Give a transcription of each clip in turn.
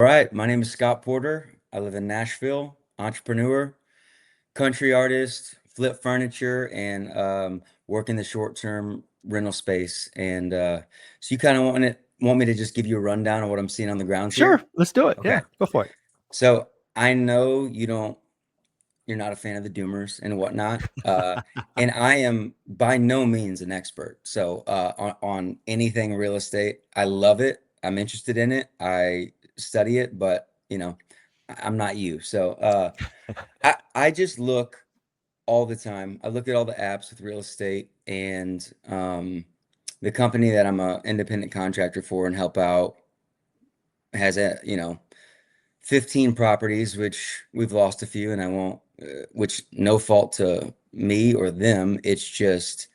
All right, my name is Scott Porter. I live in Nashville, entrepreneur, country artist, flip furniture, and work in the short-term rental space. And so you kind of want me to just give you a rundown of what I'm seeing on the grounds Sure, here? let's do it. Okay. Yeah, go for it. So I know you're not a fan of the doomers and whatnot. And I am by no means an expert. So on anything real estate, I love it. I'm interested in it. I study it, but I'm not you. So I just look all the time. I look at all the apps with real estate and the company that I'm a independent contractor for and help out has 15 properties, which we've lost a few, and I won't, which no fault to me or them. It's just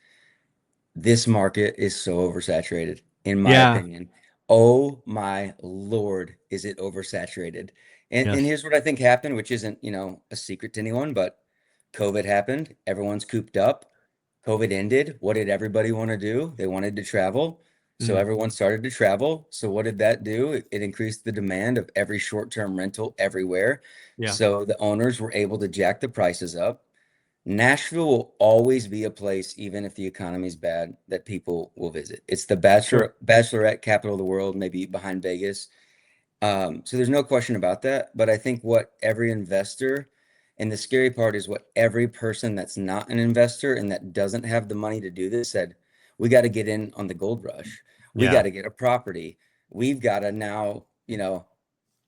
this market is so oversaturated, in my Yeah. opinion. Oh my Lord, is it oversaturated? And Yes. here's what I think happened, which isn't, a secret to anyone, but COVID happened. Everyone's cooped up. COVID ended. What did everybody want to do? They wanted to travel. So Mm, everyone started to travel. So what did that do? It increased the demand of every short-term rental everywhere. yeah. So the owners were able to jack the prices up. Nashville will always be a place, even if the economy's bad, that people will visit. It's the Sure. bachelorette capital of the world, maybe behind Vegas. So there's no question about that. But I think what every investor, and the scary part is what every person that's not an investor and that doesn't have the money to do this said, we got to get in on the gold rush. We got Yeah. to get a property. We've got to now,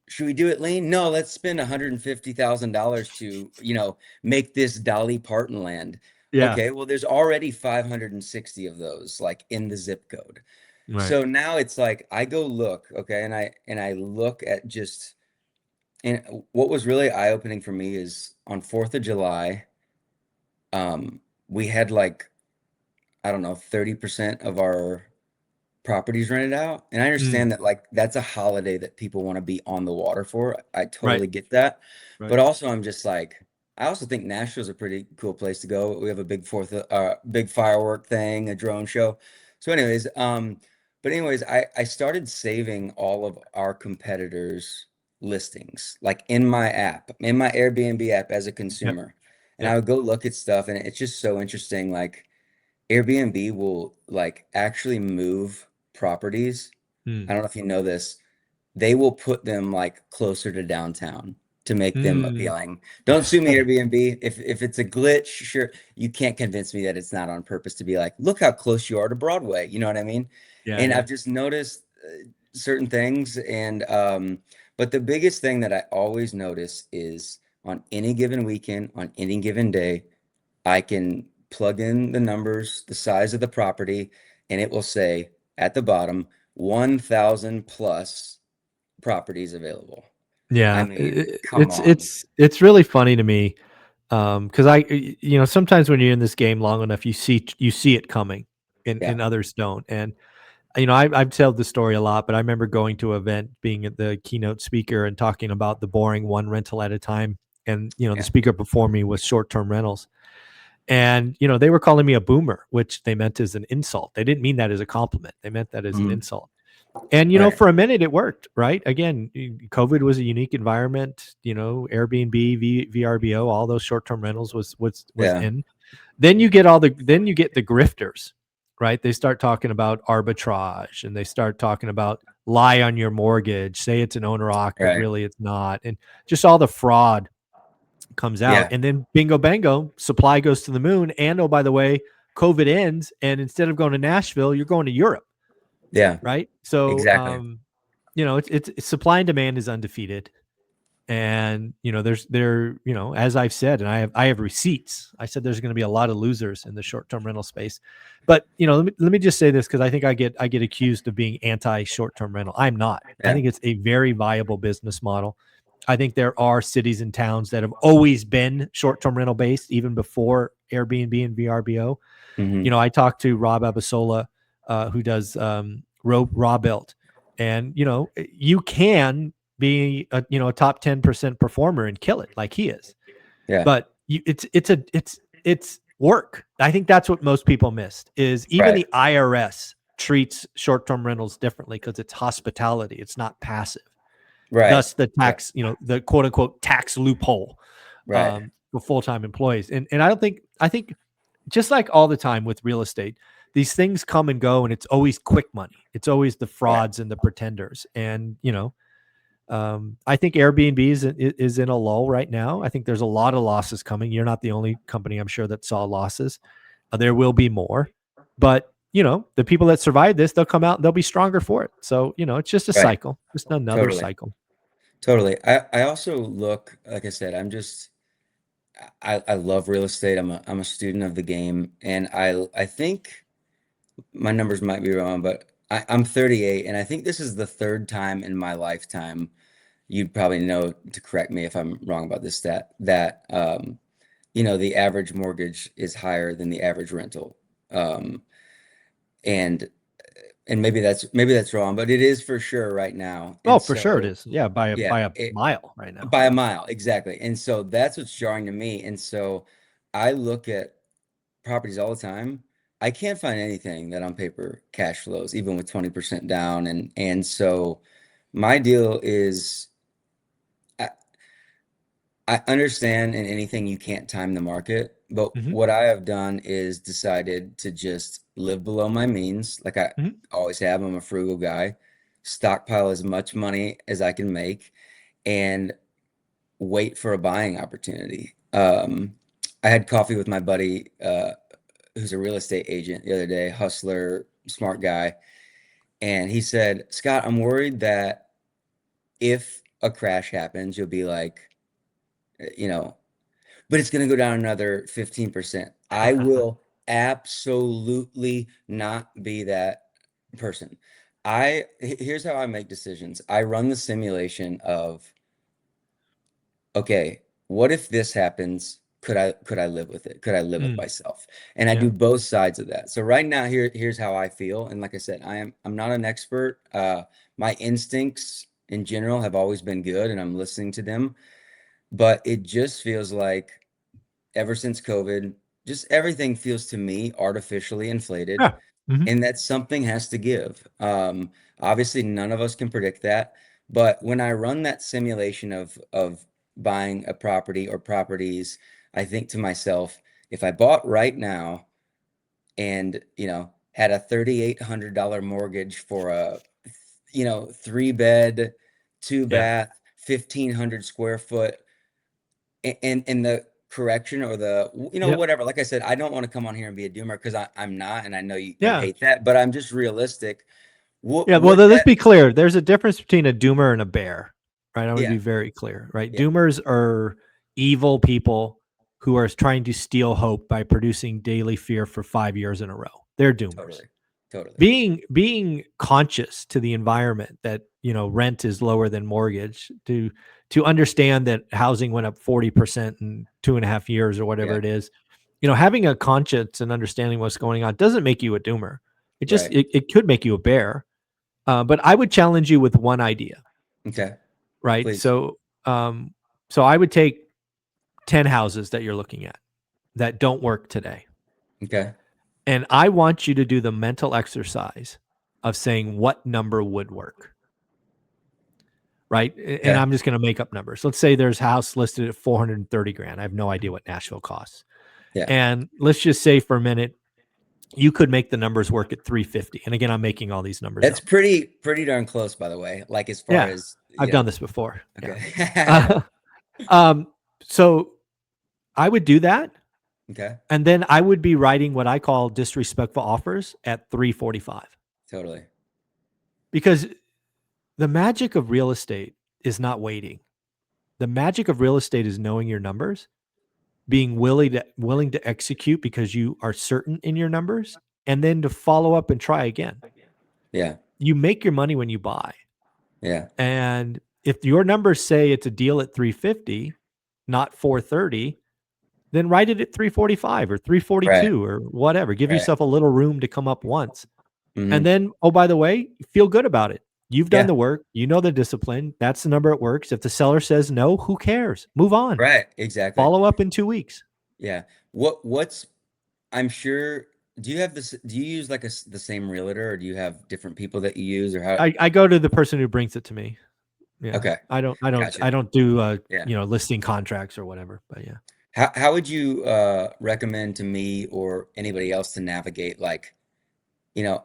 should we do it lean? No, let's spend $150,000 to, make this Dolly Parton land. Yeah. Okay, well, there's already 560 of those, like in the zip code. Right. So now it's like I go look, okay, and I look at just and what was really eye-opening for me is on 4th of July, we had like, I don't know, 30% of our properties rented out. And I Mm, understand that like that's a holiday that people want to be on the water for. I right. totally get that. Right. But also I'm just like I also think Nashville's a pretty cool place to go. We have a big firework thing, a drone show. So anyways, I started saving all of our competitors' listings, like in my app, in my Airbnb app as a Yep. consumer. And I Yep. would go look at stuff and it's just so interesting. Like Airbnb will like actually move properties. Mm. I don't know if you know this. They will put them like closer to downtown to make them Mm. appealing. Don't sue me, Airbnb. If it's a glitch, sure, you can't convince me that it's not on purpose to be like, look how close you are to Broadway. You know what I mean? Yeah. And Yeah. I've just noticed certain things, and but the biggest thing that I always notice is on any given weekend, on any given day, I can plug in the numbers, the size of the property, and it will say at the bottom 1,000 plus properties available. I Yeah. mean, come It's on. it's really funny to me, because sometimes when you're in this game long enough, you see it coming, Yeah. and others don't. And I've told the story a lot, but I remember going to an event, being at the keynote speaker and talking about the boring one rental at a time. And the Yeah. speaker before me was short-term rentals. And, they were calling me a boomer, which they meant as an insult. They didn't mean that as a compliment. They meant that as an Mhm. insult. And, Right. for a minute it worked, right? Again, COVID was a unique environment, Airbnb, VRBO, all those short-term rentals was Yeah. in. Then you get the grifters, right? They start talking about arbitrage, and they start talking about lie on your mortgage, say it's an owner occ, but Right. really it's not. And just all the fraud comes out. Yeah. And then bingo bango, supply goes to the moon. And oh, by the way, COVID ends. And instead of going to Nashville, you're going to Europe, Yeah. right? So, Exactly. it's supply and demand is undefeated. And as I've said, and I have receipts. I said there's going to be a lot of losers in the short-term rental space. But let me just say this, because I get accused of being anti short-term rental. I'm not. I Yeah. think it's a very viable business model. I think there are cities and towns that have always been short-term rental based, even before Airbnb and VRBO. Hmm. I talked to Rob Abasola, who does Raw Built, and you can be a top 10% performer and kill it like he is, Yeah. but it's work. I think that's what most people missed, is even Right. the IRS treats short-term rentals differently because it's hospitality. It's not passive. Right. thus the Right. tax, the quote unquote tax loophole Right. for full-time employees. And I think just like all the time with real estate, these things come and go, and it's always quick money. It's always the Right. frauds and the pretenders. And I think Airbnb is in a lull right now. I think there's a lot of losses coming. You're not the only company, I'm sure, that saw losses. There will be more, but the people that survive this, they'll come out and they'll be stronger for it. So it's just a Right. cycle, just another Totally. cycle. Totally. I also look, like I said, I love real estate. I'm a student of the game, and I think my numbers might be wrong, but I'm 38, and I think this is the third time in my lifetime, you'd probably know to correct me if I'm wrong about this stat, that the average mortgage is higher than the average rental. Um, and and maybe that's wrong, but it is for sure right now. Oh, And for sure it so is. Yeah, by a yeah, by a mile right now. by a Yeah. mile, exactly. And so that's what's jarring to me. And so I look at properties all the time. I can't find anything that on paper cash flows, even with 20% down. And so my deal is I, I understand in anything you can't time the market, but Hmm. what I have done is decided to just live below my means, like I Hmm. always have. I'm a frugal guy, stockpile as much money as I can make, and wait for a buying opportunity. I had coffee with my buddy, who's a real estate agent the other day, hustler, smart guy, and he said, "Scott, I'm worried that if a crash happens, you'll be like, you know, but it's going to go down another 15%. I will absolutely not be that person. Here's how I make decisions. I run the simulation of, okay, what if this happens? Could I live with it? Could I live with Mm, myself? And I do yeah. both sides of that. So right now, here's how I feel. And like I said, I'm not an expert. My instincts in general have always been good, and I'm listening to them. But it just feels like ever since COVID, just everything feels to me artificially inflated, Yeah. Hmm. and that something has to give. Obviously, none of us can predict that, but when I run that simulation of buying a property or properties, I think to myself, if I bought right now and had a $3,800 mortgage for a 3 bed, two Yeah. bath, 1,500 square foot, and the correction or the Yep. whatever, like I said, I don't want to come on here and be a doomer because I'm not, and I know you Yeah. hate that, but I'm just realistic. what Yeah. Well, what let's that be clear. There's a difference between a doomer and a bear, right? I want to Yeah, be very clear, right? yeah, Doomers are evil people who are trying to steal hope by producing daily fear for 5 years in a row. They're doomers. totally, totally. Being conscious to the environment that rent is lower than mortgage, to understand that housing went up 40% in 2.5 years or whatever Yeah, it is. Having a conscience and understanding what's going on doesn't make you a doomer. right. It could make you a bear. But I would challenge you with one idea, Okay, right? please. So I would take 10 houses that you're looking at that don't work today, Okay, and I want you to do the mental exercise of saying what number would work, right? And okay, I'm just going to make up numbers. Let's say there's a house listed at 430 grand. I have no idea what Nashville costs. yeah. And let's just say for a minute, you could make the numbers work at 350. And again, I'm making all these numbers That's up. pretty darn close, by the way, like as far Yeah. as I've done this before. Yeah. okay. Uh, um, so I would do that. Okay, And then I would be writing what I call disrespectful offers at 345, totally. because the magic of real estate is not waiting. The magic of real estate is knowing your numbers, being willing to execute because you are certain in your numbers, and then to follow up and try again. Yeah, You make your money when you buy. yeah, And if your numbers say it's a deal at 350, not 430, then write it at 345 or right, 342 or whatever. Give right. yourself a little room to come up once. And Hmm. then, oh, by the way, feel good about it. You've done Yeah, the work. You know the discipline. That's the number it works. If the seller says no, who cares? Move on. right, exactly. Follow up in 2 weeks. Yeah. What's I'm sure, do you use like the same realtor, or do you have different people that you use, or how? I go to the person who brings it to me. Yeah. Okay. Gotcha. I don't do Yeah. listing contracts or whatever, but yeah. How would you recommend to me or anybody else to navigate like, you know,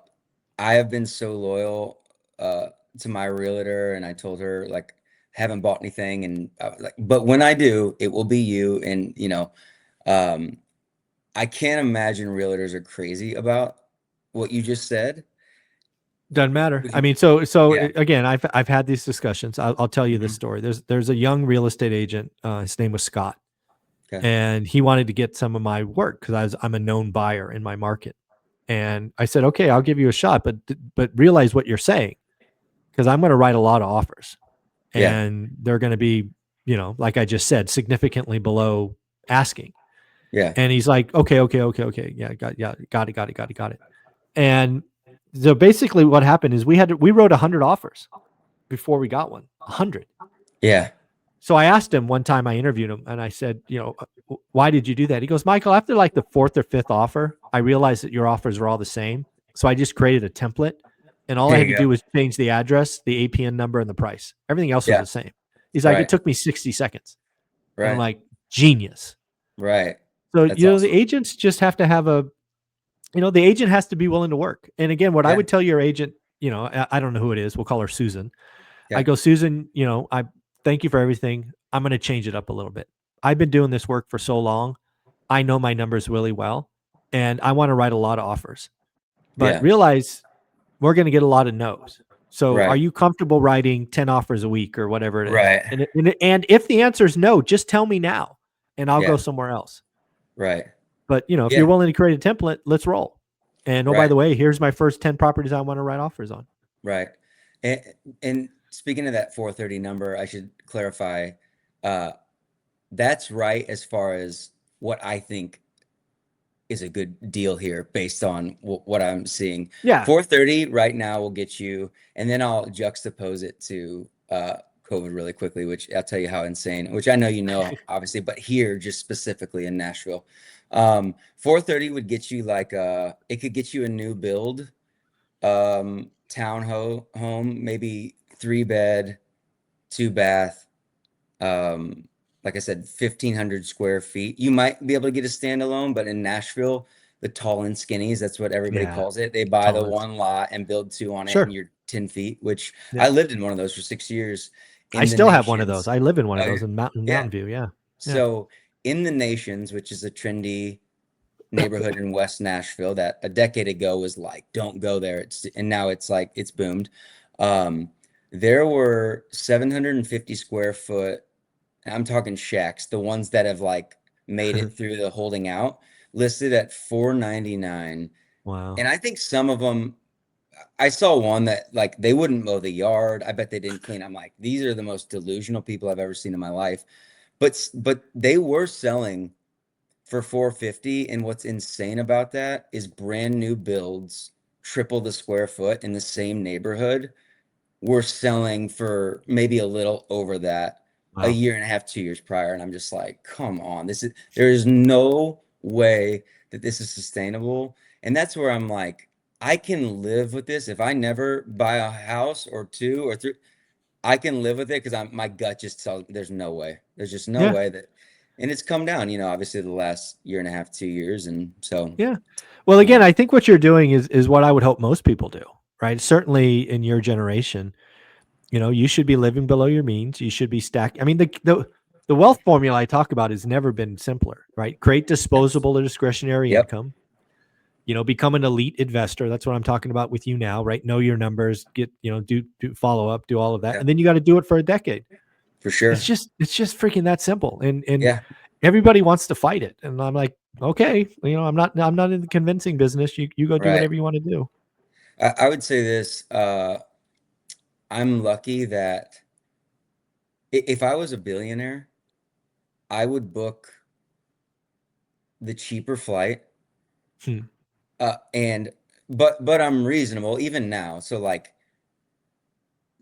I have been so loyal uh to my realtor and I told her like haven't bought anything and like but when I do, it will be you and um I can't imagine realtors are crazy about what you just said. Doesn't matter. Would I you? mean, Yeah. again, I've had these discussions. I'll tell you this Hmm. story. There's a young real estate agent. His name was Scott, Okay. and he wanted to get some of my work because I'm a known buyer in my market. And I said, okay, I'll give you a shot, but realize what you're saying because I'm going to write a lot of offers, Yeah. and they're going to be, like I just said, significantly below asking. Yeah. And he's like, okay, yeah, got it. And so basically, what happened is we wrote 100 offers before we got one, 100. Yeah. So I asked him one time, I interviewed him, and I said, why did you do that? He goes, Michael, after like the fourth or fifth offer, I realized that your offers were all the same. So I just created a template, and all I There had you to go. do was change the address, the APN number, and the price. Everything else was Yeah. the same. He's like, it Right. took me 60 seconds. And I'm Right. like, genius. Right. So, That's the awesome. agents just have to have the agent has to be willing to work. And again, what I Yeah. would tell your agent, I don't know who it is. We'll call her Susan. I Yeah. go, Susan, I thank you for everything. I'm going to change it up a little bit. I've been doing this work for so long. I know my numbers really well, and I want to write a lot of offers. But Yeah. realize we're going to get a lot of no's. So, are Right. you comfortable writing 10 offers a week or whatever it is? Right. And if the answer is no, just tell me now, and I'll go Yeah. somewhere else. Right. But if you're Yeah. willing to create a template, let's roll. And oh, by Right. the way, here's my first 10 properties I want to write offers on. Right. And, and speaking of that 430 number, I should clarify, uh, that's right as far as what I think is a good deal here based on what I'm seeing. Yeah. 430 right now will get you, and then I'll juxtapose it to COVID really quickly, which I'll tell you how insane, which I know obviously, but here just specifically in Nashville, 430 would get you like it could get you a new build home, maybe 3 bed, 2 bath, um, like I said, 1,500 square feet. You might be able to get a standalone, but in Nashville, the tall and skinnies, that's what everybody Yeah. calls it. They buy the Tolerance. one lot and build two on it, and Sure. you're 10 feet, which Yeah. I lived in one of those for 6 years I in the still have one of those. Nations. I live in one of Oh, those in yeah. Mountain View. Yeah. Yeah. So in the Nations, which is a trendy neighborhood in West Nashville that a decade ago was like, don't go there. And now it's like it's boomed. Um, there were 750 square foot, I'm talking shacks, the ones that have like made it through the holding out, listed at 499. Wow. And I think some of them, I saw one that like they wouldn't mow the yard. I bet they didn't clean. I'm like, these are the most delusional people I've ever seen in my life. But they were selling for 450, and what's insane about that is brand new builds, triple the square foot in the same neighborhood, were selling for maybe a little over that a Wow. year and a half, 2 years prior. And I'm just like, come on, there is no way that this is sustainable. And that's where I'm like, I can live with this if I never buy a house or two or three. I can live with it because my gut just tells me there's no way. There's just no Yeah. way that, and it's come down, obviously the last year and a half, 2 years, and so Yeah. Well, um, again, I think what you're doing is what I would hope most people do, right? Certainly in your generation, you should be living below your means. You should be stacked. I mean, the wealth formula I talk about has never been simpler, right? Create yes, disposable or discretionary yep, income. Become an elite investor. That's what I'm talking about with you now, right? Know your numbers, get, do follow up, do all of that. yeah, And then you got to do it for a decade. for It's sure, just freaking that simple. And yeah. everybody wants to fight it. And I'm like, okay, I'm not in the convincing business. You go do Right. whatever you want to do. I would say this, I'm lucky that if I was a billionaire, I would book the cheaper flight, Hmm. and but I'm reasonable even now. So like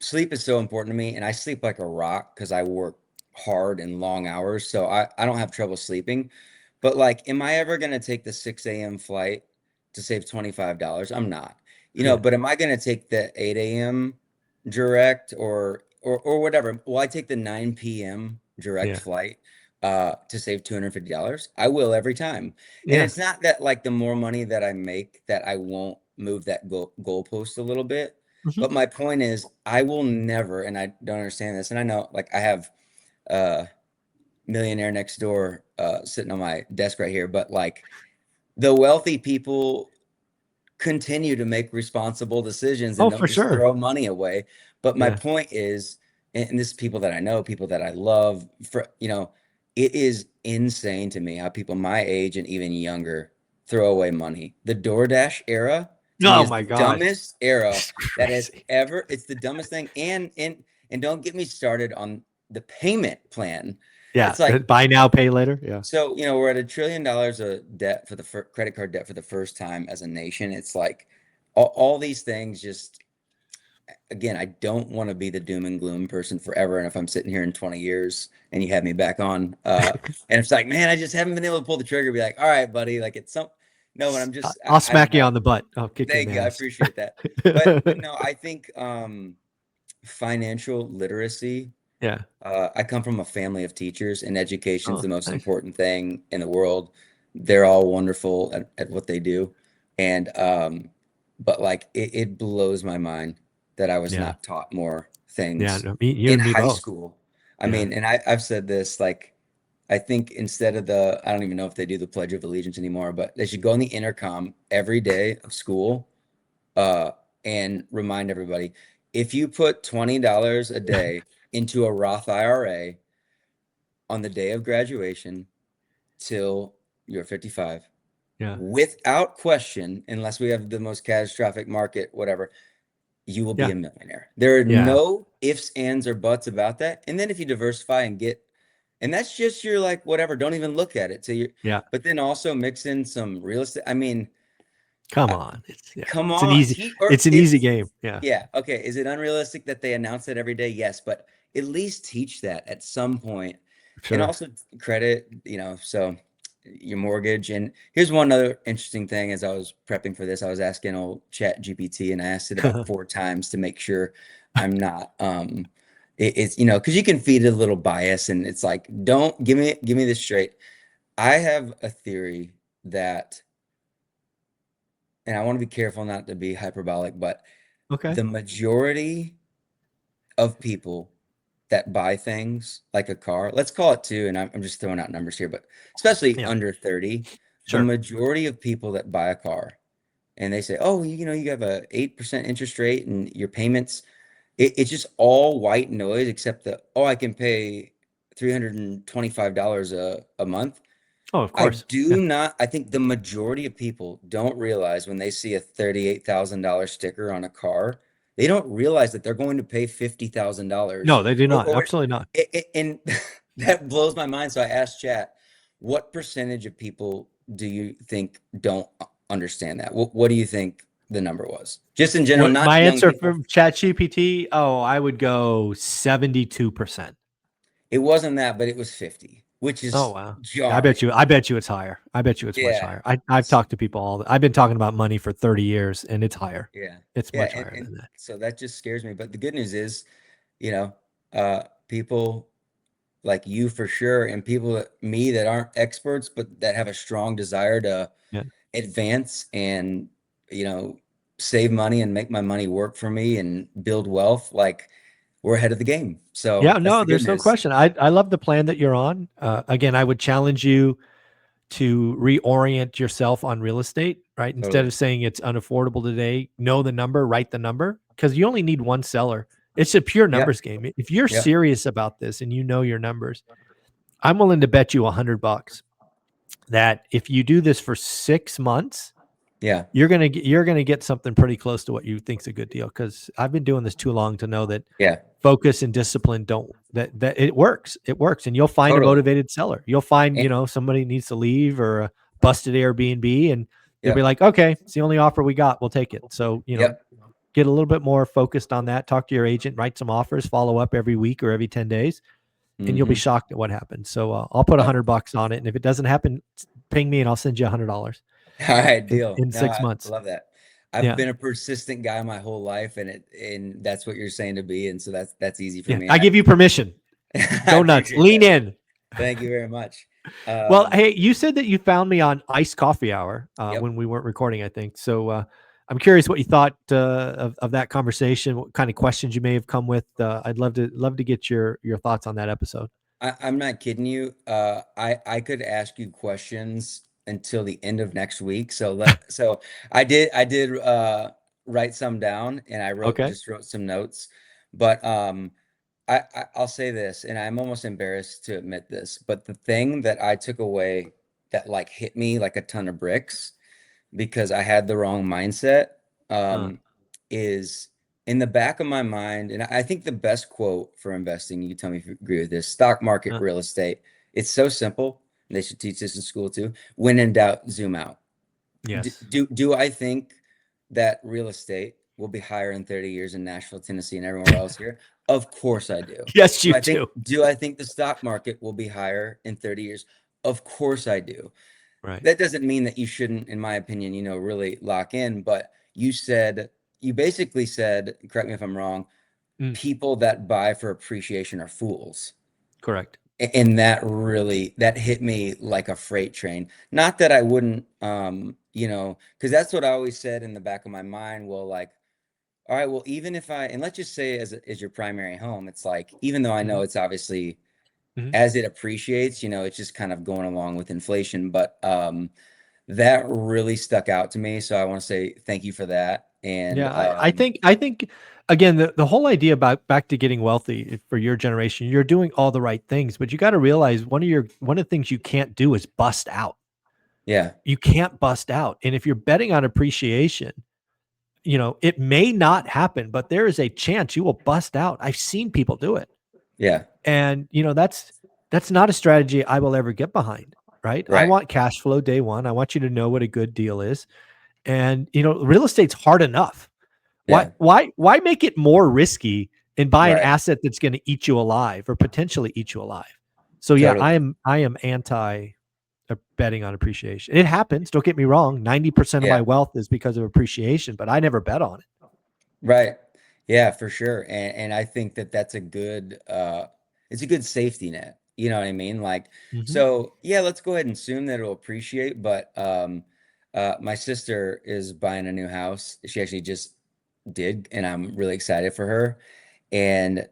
sleep is so important to me, and I sleep like a rock because I work hard and long hours, so I don't have trouble sleeping. But like, am I ever gonna take the 6 a.m. flight to save $25? I'm not. Yeah. But am I gonna take the 8 a.m. direct or or whatever. Will I take the 9 p.m. direct Yeah. flight to save $250? I will every time. And Yeah. it's not that like the more money that I make that I won't move that goalpost a little bit. Mhm. But my point is I will never, and I don't understand this, and I know like I have uh millionaire next door sitting on my desk right here, but like the wealthy people continue to make responsible decisions and Oh, don't for just sure. throw money away. But my Yeah. point is, and this is people that I know, people that I love, for it is insane to me how people my age and even younger throw away money. The DoorDash era to me Oh is my the God. dumbest era It's that has crazy. ever, it's the dumbest thing. And don't get me started on the payment plan. Yeah. It's like, Buy now, pay later. Yeah. so, we're at $1 trillion of debt for the credit card debt for the first time as a nation. It's like all these things just, again, I don't want to be the doom and gloom person forever. And if I'm sitting here in 20 years and you have me back on, and it's like, man, I just haven't been able to pull the trigger, be like, all right, buddy, like it's no, but I'm just, I'll I don't smack you know. on the butt. I'll kick you in Thank the you. I ass. appreciate that. But no, I think, financial literacy, Yeah. I come from a family of teachers, and education is Oh, the most nice. important thing in the world. They're all wonderful at what they do. And but like it blows my mind that I was Yeah. not taught more Yeah. things No, you in and me high both. school. I Yeah. mean, and I've said this, like, I think instead of I don't even know if they do the Pledge of Allegiance anymore, but they should go on the intercom every day of school, uh, and remind everybody, if you put $20 a day into a Roth IRA on the day of graduation till you're 55, Yeah. without question, unless we have the most catastrophic market, whatever, you will be Yeah. a millionaire. There are Yeah. no ifs, ands, or buts about that. And then if you diversify and and that's just your like whatever, don't even look at it. Yeah. But then also mix in some real estate. I mean, Come I- on. come It's an on. easy, it's an easy game. Yeah. Yeah. Okay. Is it unrealistic that they announce it every day? Yes, but at least teach that at some point. And Sure. also credit, so your mortgage. And here's one other interesting thing. As I was prepping for this, I was asking old Chat GPT, and I asked it about 4 times to make sure I'm not it's because you can feed it a little bias, and it's like, don't give me this straight. I have a theory that, and I want to be careful not to be hyperbolic, but Okay. the majority of people that buy things like a car, let's call it two, and I'm just throwing out numbers here, but especially Yeah. under 30, the Sure. majority of people that buy a car and they say, oh, you have a 8% interest rate and your payments, it's just all white noise except oh, I can pay $325 a month. Oh, of course. Yeah. I think the majority of people don't realize when they see a $38,000 sticker on a car, they don't realize that they're going to pay $50,000 No, they do or, not. or Absolutely not. and that blows my mind. So I asked Chat, what percentage of people do you think don't understand that? What do you think the number was? Just in general, What not my young answer people. from ChatGPT? Oh, I would go 72%. It wasn't that, but it was 50, which Oh is wow. Yeah, jarring. I bet you it's higher. I bet you it's much Yeah. higher. I've talked to people I've been talking about money for 30 years and it's higher. Yeah. It's Yeah. much And, higher and than that. so that just scares me. But the good news is, you know, people like you for sure, and people me that aren't experts, but that have a strong desire to Yeah. advance and, you know, save money and make my money work for me and build wealth. Like we're ahead of the game. So Yeah, that's no, the good there's no news. question. I love the plan that you're on. Again, I would challenge you to reorient yourself on real estate, right? Instead Totally. of saying it's unaffordable today, know the number, write the number, because you only need one seller. It's a pure Yep. numbers game. If you're Yep. serious about this and you know your numbers, I'm willing to bet you $100 that if you do this for 6 months, Yeah. you're gonna get something pretty close to what you think's a good deal. Because I've been doing this too long to know that Yeah. focus and discipline don't that it works. It works, and you'll find a Totally. motivated seller. You'll find, And, somebody needs to leave or a busted Airbnb, and you'll be yep. like, okay, it's the only offer we got. We'll take it. So, Yep. get a little bit more focused on that. Talk to your agent, write some offers, follow up every week or every 10 days, and you'll be Mm-hmm. shocked at what happens. So I'll put Yep. $100 on it. And if it doesn't happen, ping me and I'll send you $100 All right, deal. in No, six I months. love that. I've Yeah. been a persistent guy my whole life, and that's what you're saying to be, and so that's easy for Yeah. me. I And give you permission. I Go nuts. appreciate Lean that. in. Thank you very much. Well, Um, hey, you said that you found me on Iced Coffee Hour yep. when we weren't recording, I think. So I'm curious what you thought of that conversation. What kind of questions you may have come with. I'd love to get your thoughts on that episode. I'm not kidding you. I could ask you questions until the end of next week. So I did write some down, and I Okay. just wrote some notes. But I'll say this, and I'm almost embarrassed to admit this, but the thing that I took away that like hit me like a ton of bricks because I had the wrong mindset, Uh, um, is in the back of my mind. And I think the best quote for investing, you can tell me if you agree with this, stock market, uh, real estate. It's so simple. And they should teach this in school too. When in doubt, zoom out. yes. Do I think that real estate will be higher in 30 years in Nashville, Tennessee, and everywhere else here? Of course I do. Yes, Do you I think do. do I think the stock market will be higher in 30 years? Of course I do. Right. That doesn't mean that you shouldn't, in my opinion, really lock in, but you basically said, correct me if I'm wrong, Mm, people that buy for appreciation are fools. correct. And that hit me like a freight train. Not that I wouldn't, because that's what I always said in the back of my mind. Well, like, all right, well, even if and let's just say as your primary home, it's like, even though I Hmm. know it's obviously Hmm. as it appreciates, it's just kind of going along with inflation. But that really stuck out to me. So I want to say thank you for that. And Yeah, I think again the whole idea about back to getting wealthy for your generation, you're doing all the right things, but you got to realize one of the things you can't do is bust out. yeah, You can't bust out. And if you're betting on appreciation, it may not happen, but there is a chance you will bust out. I've seen people do it. yeah, And that's not a strategy I will ever get behind, right? I right. want cash flow day one. I want you to know what a good deal is. And real estate's hard enough. Why Yeah, why why make it more risky and buy an right. asset that's going to eat you alive or potentially eat you alive? So yeah, I Totally. am I am anti betting on appreciation. It happens, don't get me wrong. 90% of my Yeah, wealth is because of appreciation, but I never bet on it. right. Yeah, for sure. And I think that that's a good it's a good safety net. You know what I mean? Like, Mhm. so yeah, let's go ahead and assume that it'll appreciate, but my sister is buying a new house. She actually just did, and I'm really excited for her. And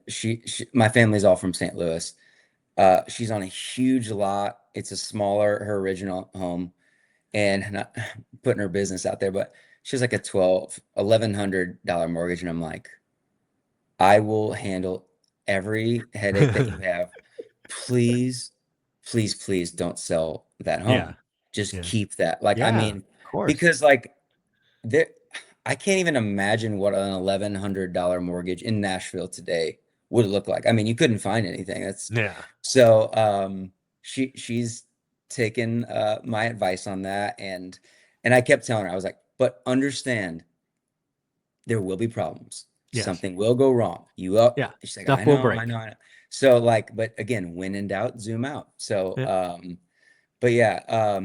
my family's all from St. Louis. She's on a huge lot. It's a smaller, her original home, and not putting her business out there, but she has like a $1,100 mortgage, and I'm like, I will handle every headache that you have. Please, please, please don't sell that Yeah. home. Just Yeah. keep that. Like, I Yeah. mean, Of course. because like there, I can't even imagine what an $1,100 mortgage in Nashville today would look like. I mean, you couldn't find anything. That's Yeah. so she's taken my advice on that, and I kept telling her, I was like, but understand there will be problems. Yes. Something will go wrong. You up? Yeah. She's like, I Stuff will know, I break. know, I know. So like, but again, when in doubt, zoom out. So Yeah. but yeah,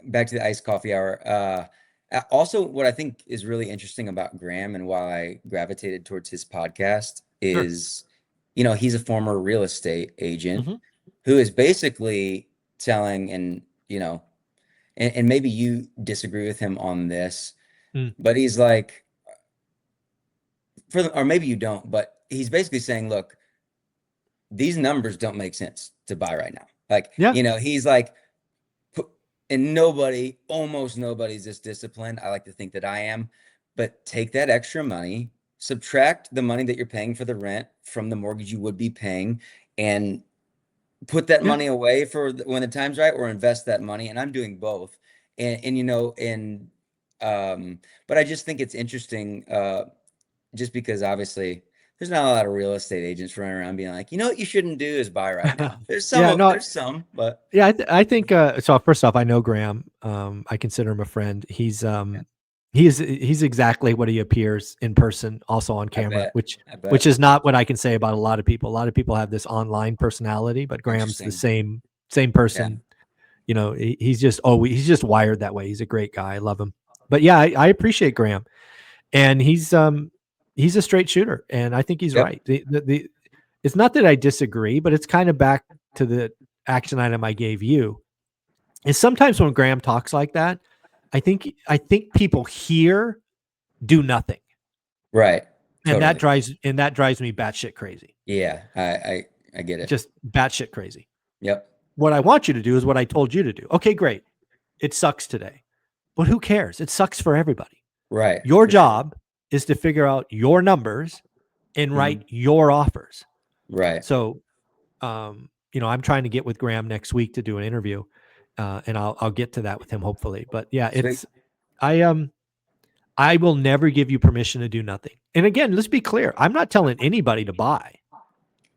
back to the iced coffee hour. Also, what I think is really interesting about Graham and why I gravitated towards his podcast Sure. is, he's a former real estate agent Mhm. who is basically telling, and maybe you disagree with him on this, Mm. but he's like, or maybe you don't, but he's basically saying, look, these numbers don't make sense to buy right now. Like, Yeah. he's like, and almost nobody's this disciplined. I like to think that I am, but take that extra money, subtract the money that you're paying for the rent from the mortgage you would be paying, and put that Yeah. money away for when the time's right, or invest that money. And I'm doing both. And but I just think it's interesting, just because obviously there's not a lot of real estate agents running around being like, what you shouldn't do is buy right now. Yeah, no, There's some, but yeah, I think so first off, I know Graham. I consider him a friend. yeah, He's exactly what he appears in person, also on I camera, bet. I which bet. is not what I can say about a lot of people. A lot of people have this online personality, but Graham's the Interesting. same Yeah. person. He's just wired that way. He's a great guy. I love him. But yeah, I appreciate Graham, and he's a straight shooter, and I think he's Yep. right. It's not that I disagree, but it's kind of back to the action item I gave you. Is sometimes when Graham talks like that, I think people hear do nothing, Right. Totally. and that drives me batshit crazy, Yeah. I get it. just batshit crazy. Yep. What I want you to do is what I told you to do. Okay, great. It sucks today, but who cares? It sucks for everybody. Right. Your For sure. job is to figure out your numbers and write Mhm. your offers. Right. So, I'm trying to get with Graham next week to do an interview, and I'll get to that with him hopefully. But yeah, Sweet. I will never give you permission to do nothing. And again, let's be clear. I'm not telling anybody to buy.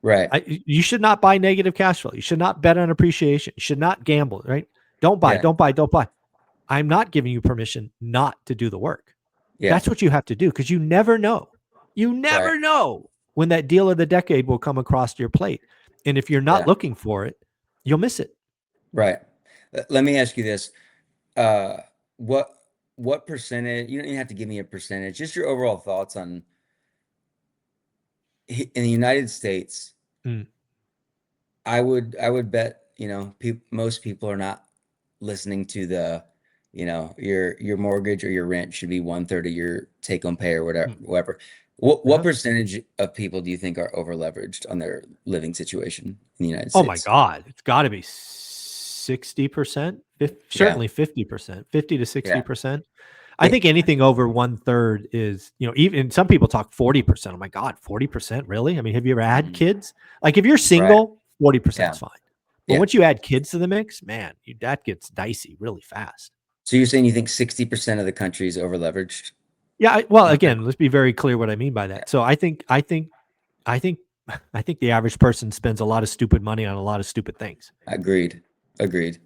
Right. You should not buy negative cash flow. You should not bet on appreciation. You should not gamble, right? Don't buy, Yeah. don't buy, don't buy. I'm not giving you permission not to do the work. Yeah. That's what you have to do because you never know. You Right. never know when that deal of the decade will come across your plate. And if you're not Yeah. looking for it, you'll miss it. Right. Let me ask you this. Uh, what what percentage, you don't even have to give me a percentage, just your overall thoughts on in the United States. Mm, I would bet, most people are not listening to your mortgage or your rent should be one third of your take home pay or whatever. mm. What Uh-huh. percentage of people do you think are over leveraged on their living situation in the United Oh my States? God. It's got to be 60%, Yeah. certainly 50%, 50 to Yeah. 60%. I It, think anything over one third is, even some people talk 40%. Oh my God, 40%? Really? I mean, have you ever had mhm, kids? Like if you're right. single, 40% Yeah. is fine. But Yeah. once you add kids to the mix, man, that gets dicey really fast. So you're saying you think 60% of the country is over leveraged? Yeah. Well, Okay. again, let's be very clear what I mean by Yeah. that. So I think, I think the average person spends a lot of stupid money on a lot of stupid things. Agreed. Agreed.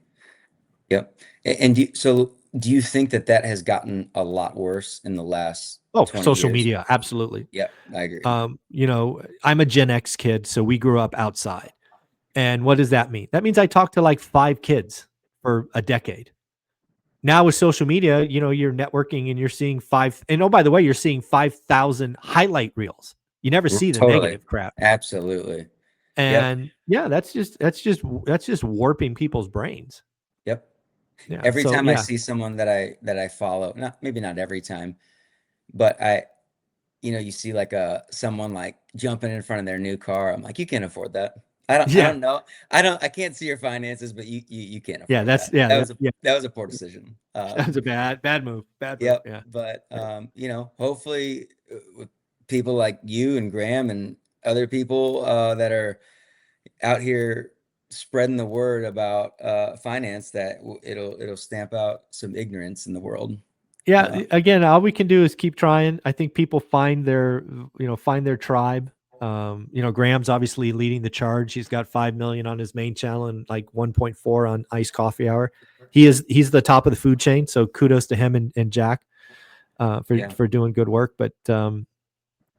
Yep. And do you think that that has gotten a lot worse in the last Oh, 20 social years? media. Absolutely. Yep, I agree. I'm a Gen X kid, so we grew up outside. And what does that mean? That means I talked to like 5 kids for a decade. Now with social media, you're networking and you're seeing oh, by the way, you're seeing 5,000 highlight reels. You never see the Totally. negative crap. Absolutely. Yep. And yeah, that's just warping people's brains. Yep. Yeah. Every So time I yeah. see someone that I follow, not maybe not every time, but you see like someone like jumping in front of their new car. I'm like, you can't afford that. I Yeah. don't know. I can't see your finances, but you can't Yeah. afford that. That was a poor decision. That's a bad move. Bad move. Yep. Yeah. But Yeah. hopefully with people like you and Graham and other people that are out here spreading the word about finance, that it'll stamp out some ignorance in the world. Yeah, Uh, again, all we can do is keep trying. I think people find their tribe. Graham's obviously leading the charge. He's got 5 million on his main channel and like 1.4 on Iced Coffee Hour. He's the top of the food chain. So kudos to him and Jack for yeah, for doing good work. But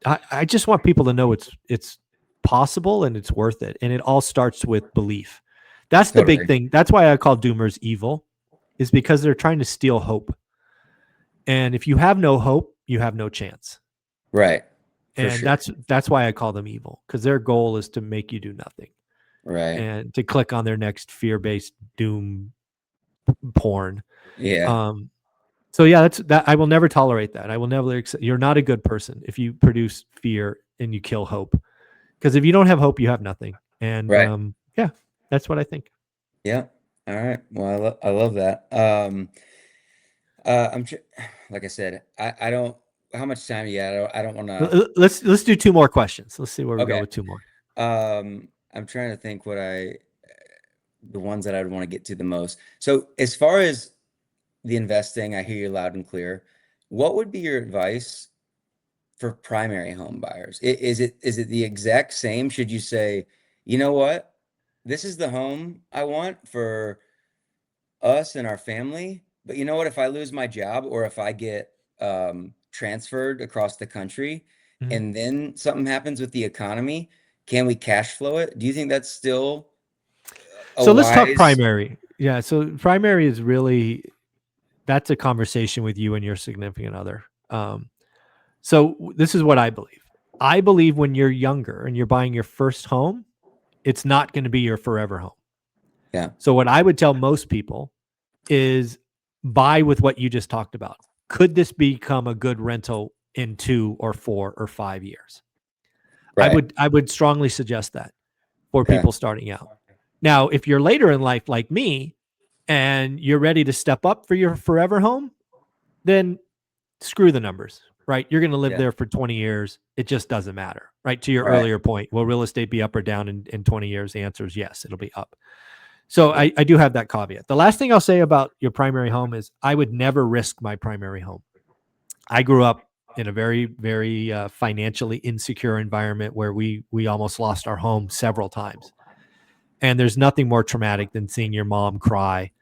I just want people to know it's possible and it's worth it. And it all starts with belief. That's the big totally. thing. That's why I call doomers evil, is because they're trying to steal hope. And if you have no hope, you have no chance. Right. For And sure. that's why I call them evil, because their goal is to make you do nothing Right. and to click on their next fear-based doom porn. Yeah. Um, so yeah, that's that. I will never tolerate that. I will never accept. You're not a good person if you produce fear and you kill hope. Because if you don't have hope, you have nothing. And Right. yeah, that's what I think. Yeah. All right. Well, I love that. I'm tr like I said, I don't. How much time you got? I don't want to. Let's do 2 more questions. Let's see where we go Okay. with 2 more. I'm trying to think the ones that I'd want to get to the most. So as far as the investing, I hear you loud and clear. What would be your advice for primary home buyers? Is it the exact same? Should you say, you know what? This is the home I want for us and our family. But you know what? If I lose my job or if I get transferred across the country Mhm. and then something happens with the economy, can we cash flow it? Do you think that's still a So let's talk wise? primary. Yeah. So primary is really that's a conversation with you and your significant other. So this is what I believe. I believe when you're younger and you're buying your first home, it's not going to be your forever home. Yeah. So what I would tell most people is buy with what you just talked about. Could this become a good rental in 2 or 4 or 5 years? Right. I would strongly suggest that for Yeah. people starting out. Now, if you're later in life like me and you're ready to step up for your forever home, then screw the numbers, right? You're going to live Yeah. there for 20 years. It just doesn't matter, right? To your Right. earlier point, will real estate be up or down in 20 years? The answer is yes, it'll be up. So I do have that caveat. The last thing I'll say about your primary home is I would never risk my primary home. I grew up in a very, very financially insecure environment where we almost lost our home several times. And there's nothing more traumatic than seeing your mom cry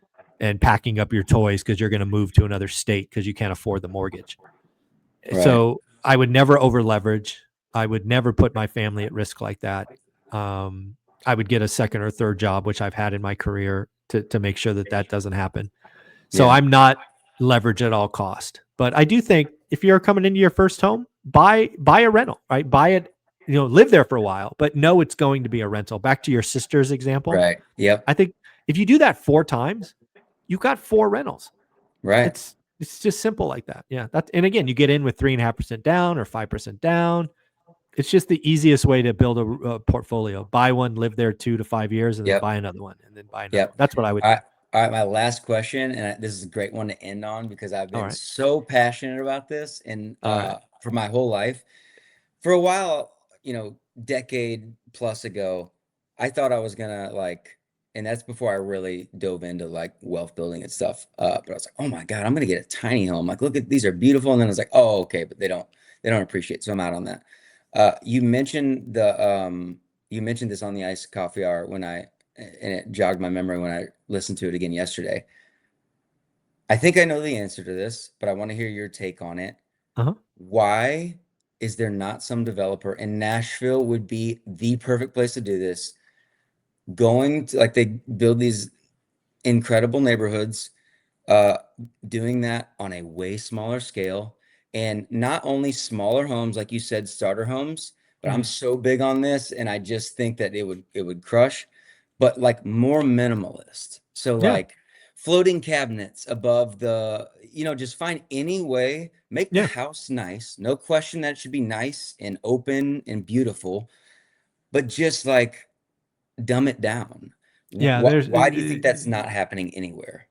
and packing up your toys because you're going to move to another state because you can't afford the mortgage. Right. So I would never over leverage. I would never put my family at risk like that. I would get a second or third job, which I've had in my career to make sure that that doesn't happen. So Yeah. I'm not leverage at all cost. But I do think if you're coming into your first home, buy a rental, right? Buy it, live there for a while, but know it's going to be a rental. Back to your sister's example. Right. Yep. I think if you do that 4 times, you've got 4 rentals. Right. It's just simple like that. Yeah. And again, you get in with 3.5% down or 5% down. It's just the easiest way to build a portfolio. Buy one, live there 2 to 5 years, and then Yep. buy another one, and then buy another one. Yep. That's what I would do. All right. My last question, and this is a great one to end on because I've All been right. so passionate about this and All right. for my whole life. For a while, decade plus ago, I thought I was gonna like, and that's before I really dove into like wealth building and stuff. But I was like, oh my God, I'm gonna get a tiny home. Like, look at these are beautiful. And then I was like, oh, okay, but they don't appreciate. So I'm out on that. You mentioned this on the iced coffee hour and it jogged my memory when I listened to it again yesterday. I think I know the answer to this, but I want to hear your take on it. Uh-huh. Why is there not some developer, and Nashville would be the perfect place to do this, going to like they build these incredible neighborhoods, uh, doing that on a way smaller scale, and not only smaller homes, like you said, starter homes, but I'm Mhm. so big on this, and I just think that it would crush, but like more minimalist. So Yeah. like floating cabinets above just find any way, make the Yeah. house nice. No question that it should be nice and open and beautiful, but just like dumb it down. Yeah. Why do you think that's not happening anywhere?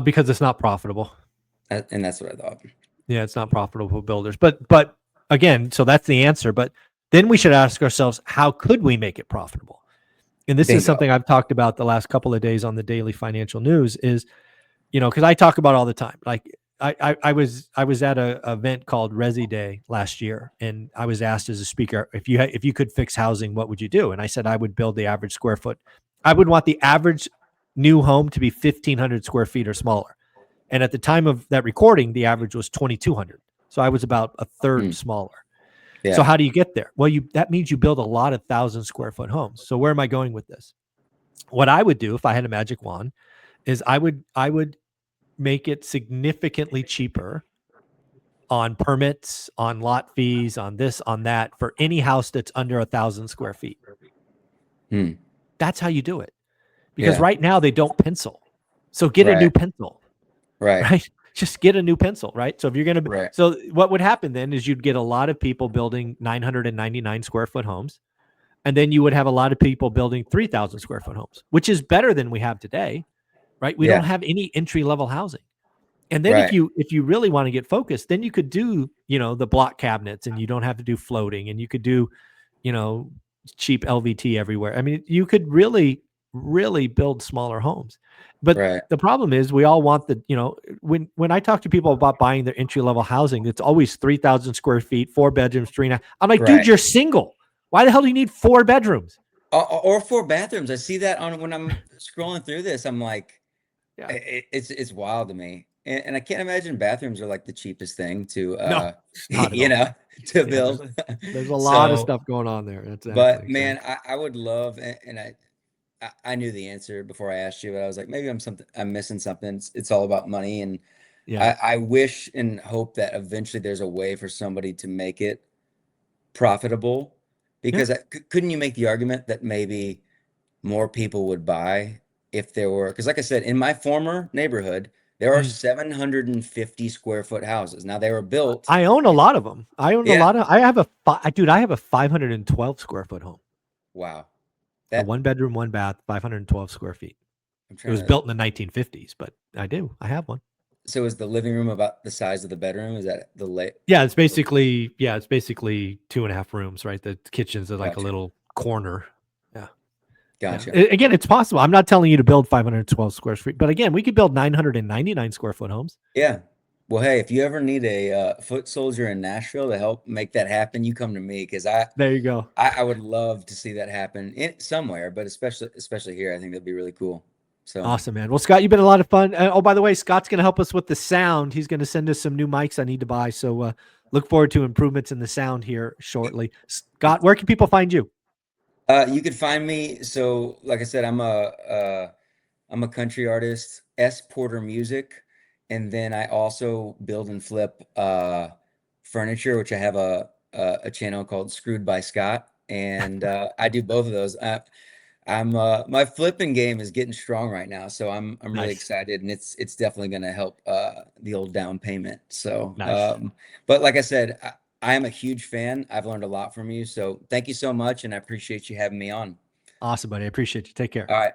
Because it's not profitable. And that's what I thought. Yeah, it's not profitable for builders. But again, so that's the answer. But then we should ask ourselves, how could we make it profitable? And this is Bingo. something I've talked about the last couple of days on the daily financial news is, because I talk about all the time. Like I was at a event called Resi Day last year, and I was asked as a speaker, if you could fix housing, what would you do? And I said I would build the average square foot. I would want the average new home to be 1,500 square feet or smaller. And at the time of that recording, the average was 2,200. So I was about a third Mm, smaller. So yeah. how do you get there? Well, that means you build a lot of 1,000 square foot homes. So where am I going with this? What I would do if I had a magic wand is I would make it significantly cheaper on permits, on lot fees, on this, on that for any house that's under 1,000 square feet. Mm, That's how you do it. Because yeah. right now they don't pencil. So get a new Right. pencil. Right. Right? Just get a new pencil, right? So if you're going to, Right. so what would happen then is you'd get a lot of people building 999 square foot homes. And then you would have a lot of people building 3,000 square foot homes, which is better than we have today, right? We don't Yeah. have any entry level housing. And then if Right. you really want to get focused, then you could do, the block cabinets and you don't have to do floating and you could do, you know, cheap LVT everywhere. I mean, you could really, really build smaller homes. But Right. the problem is we all want when I talk to people about buying their entry level housing, it's always 3,000 square feet, 4 bedrooms, 3 and a half. I'm like, dude, Right. you're single. Why the hell do you need 4 bedrooms? Or 4 bathrooms. I see that on when I'm scrolling through this. I'm like, Yeah. it's wild to me. And I can't imagine bathrooms are like the cheapest thing to No, not at you all. know, to Yeah, build. there's a lot of So, stuff going on there. but Exactly. man, I would love, and I knew the answer before I asked you, but I was like, maybe I'm missing something. It's all about money, and Yeah. I wish and hope that eventually there's a way for somebody to make it profitable, Yeah. because couldn't you make the argument that maybe more people would buy if there were, because like I said, in my former neighborhood, there are Mm. 750 square foot houses. Now they were built. I own a lot of them. I own a Yeah. lot of. I have I have a 512 square foot home, Wow. a That 1 bedroom, 1 bath, 512 square feet. I'm It trying was to. built in the 1950s, but I have one. So is the living room about the size of the bedroom? Is that the late? Yeah, it's basically 2.5 rooms, right? The kitchen's like a Gotcha. little corner. Yeah. Yeah. Gotcha. Again, it's possible. I'm not telling you to build 512 square feet, but again, we could build 999 square foot homes. Yeah. Well, hey, if you ever need a foot soldier in Nashville to help make that happen, you come to me, because There you go. I would love to see that happen somewhere, but especially here, I think that'd be really cool. So, Awesome, man. Well, Scott, you've been a lot of fun. Oh, by the way, Scott's going to help us with the sound. He's going to send us some new mics I need to buy. So look forward to improvements in the sound here shortly. Scott, where can people find you? you could find me. So, like I said, I'm a country artist, S Porter Music, and then I also build and flip furniture, which I have a channel called Screwed by Scott, and I do both of those. I'm my flipping game is getting strong right now, so I'm really Nice. excited, and it's definitely going to help the old down payment. So, Nice. but like I said, I am a huge fan. I've learned a lot from you, so thank you so much, and I appreciate you having me on. Awesome, buddy. I appreciate you. Take care. All right.